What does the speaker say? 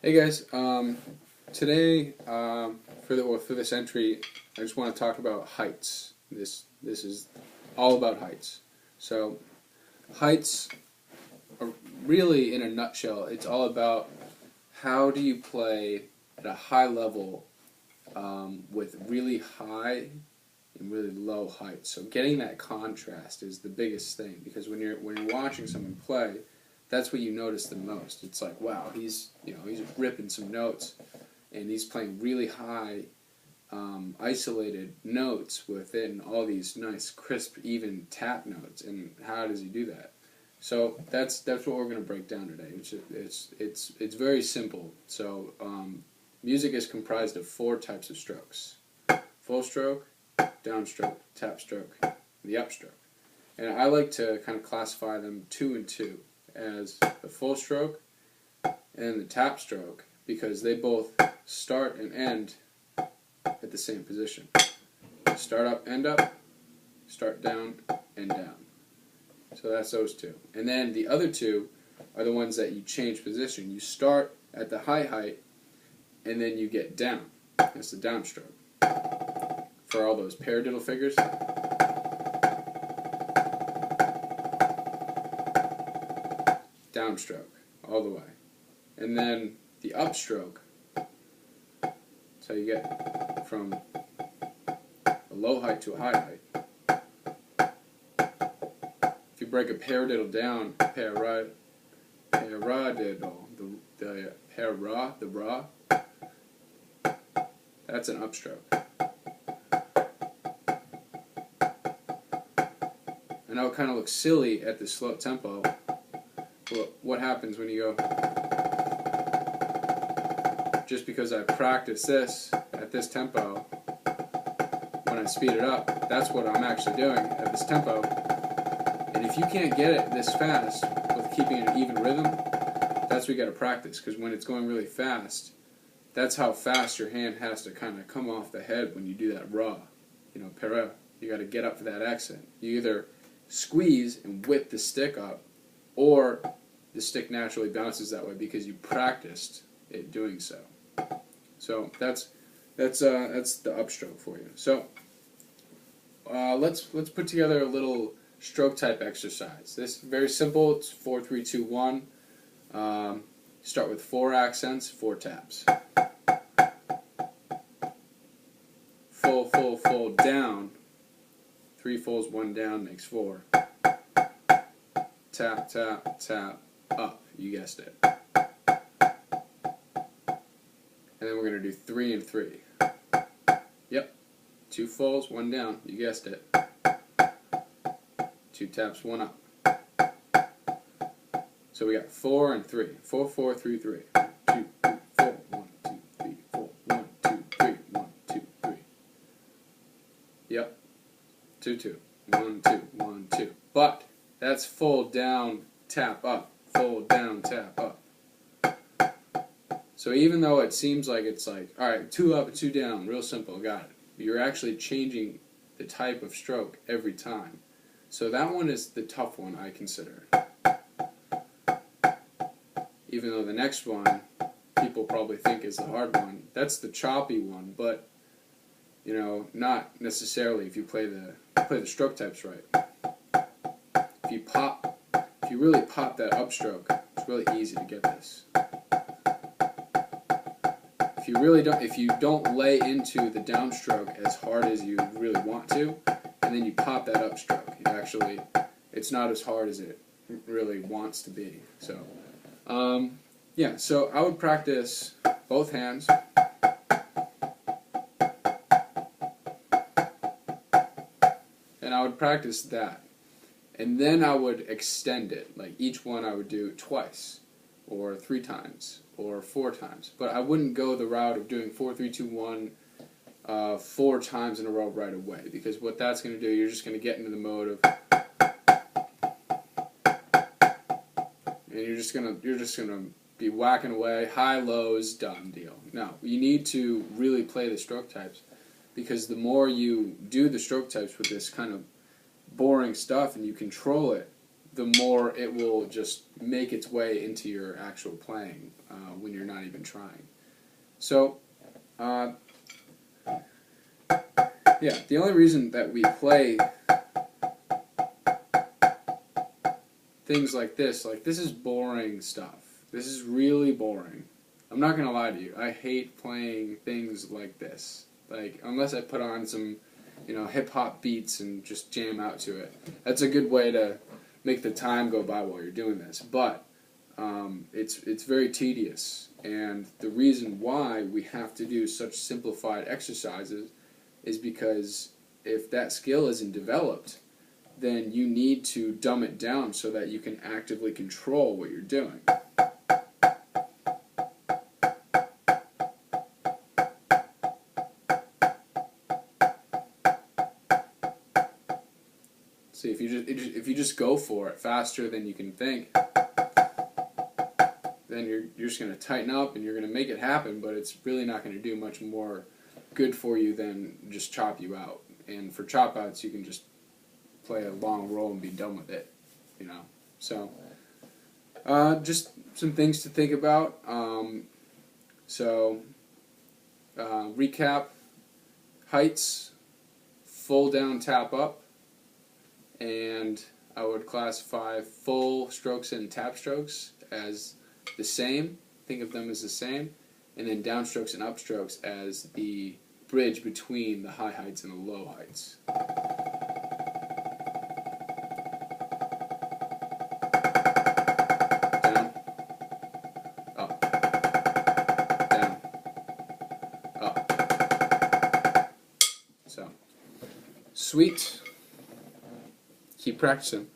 Hey guys, today for this entry, I just want to talk about heights. This is all about heights. So heights are really, in a nutshell, it's all about how do you play at a high level with really high and really low heights. So getting that contrast is the biggest thing, because when you're watching someone play, that's what you notice the most. It's like, wow, he's ripping some notes, and he's playing really high, isolated notes within all these nice, crisp, even tap notes. And how does he do that? So that's what we're going to break down today. It's very simple. So music is comprised of 4 types of strokes: full stroke, downstroke, tap stroke, and the upstroke. And I like to kind of classify them 2 and 2. As the full stroke and the tap stroke, because they both start and end at the same position. Start up, end up, start down, end down. So that's those 2. And then the other 2 are the ones that you change position. You start at the high height, and then you get down. That's the downstroke. For all those paradiddle figures. Downstroke, all the way. And then the upstroke, so you get from a low height to a high height. If you break a paradiddle down, paradiddle, the ra, that's an upstroke. I know it kind of looks silly at the slow tempo. What happens when you go, just because I practice this at this tempo, when I speed it up, that's what I'm actually doing at this tempo. And if you can't get it this fast with keeping an even rhythm, that's what you got to practice, because when it's going really fast, that's how fast your hand has to kind of come off the head when you do that ra. Pera, you got to get up for that accent. You either squeeze and whip the stick up, or the stick naturally bounces that way because you practiced it doing so. So that's the upstroke for you. So let's put together a little stroke type exercise. This is very simple. It's 4, 3, 2, 1. Start with 4 accents, 4 taps. Full, full, full, down. 3 fulls, 1 down makes 4. Tap, tap, tap, up. You guessed it. And then we're going to do 3 and 3. Yep. 2 fulls, 1 down. You guessed it. 2 taps, 1 up. So we got 4 and 3. 4, 4, 3, 3. 2, 3, 4. 1, 2, 3, 4. 1, 2, 3. 1, 2, 3. Yep. 2, 2. 1, 2, 1, 2. But that's full down, tap up. Full down, tap up. So even though it seems like it's like, alright, 2 up and 2 down, real simple, got it. But you're actually changing the type of stroke every time. So that one is the tough one, I consider. Even though the next one, people probably think is the hard one. That's the choppy one, but, not necessarily if you play the stroke types right. If you really pop that upstroke, it's really easy to get this. If you don't lay into the downstroke as hard as you really want to, and then you pop that upstroke, it's not as hard as it really wants to be. So, yeah. So I would practice both hands. And I would practice that. And then I would extend it. Like each one I would do twice, or 3 times, or 4 times. But I wouldn't go the route of doing 4, 3, 2, 1 4 times in a row right away. Because what that's going to do, you're just going to get into the mode of, and you're just gonna be whacking away, high, lows, done deal. No, you need to really play the stroke types, because the more you do the stroke types with this kind of boring stuff and you control it, the more it will just make its way into your actual playing when you're not even trying. So, yeah, the only reason that we play things like this is boring stuff. This is really boring. I'm not going to lie to you. I hate playing things like this. Like, unless I put on some, hip-hop beats and just jam out to it. That's a good way to make the time go by while you're doing this. But it's very tedious. And the reason why we have to do such simplified exercises is because if that skill isn't developed, then you need to dumb it down so that you can actively control what you're doing. See, if you just go for it faster than you can think, then you're just going to tighten up and you're going to make it happen, but it's really not going to do much more good for you than just chop you out. And for chop outs, you can just play a long roll and be done with it, So, just some things to think about. Recap: heights, full down, tap up, and I would classify full strokes and tap strokes as the same. Think of them as the same, and then downstrokes and upstrokes as the bridge between the high heights and the low heights. Down, up, down, up. So, sweet. Keep practicing.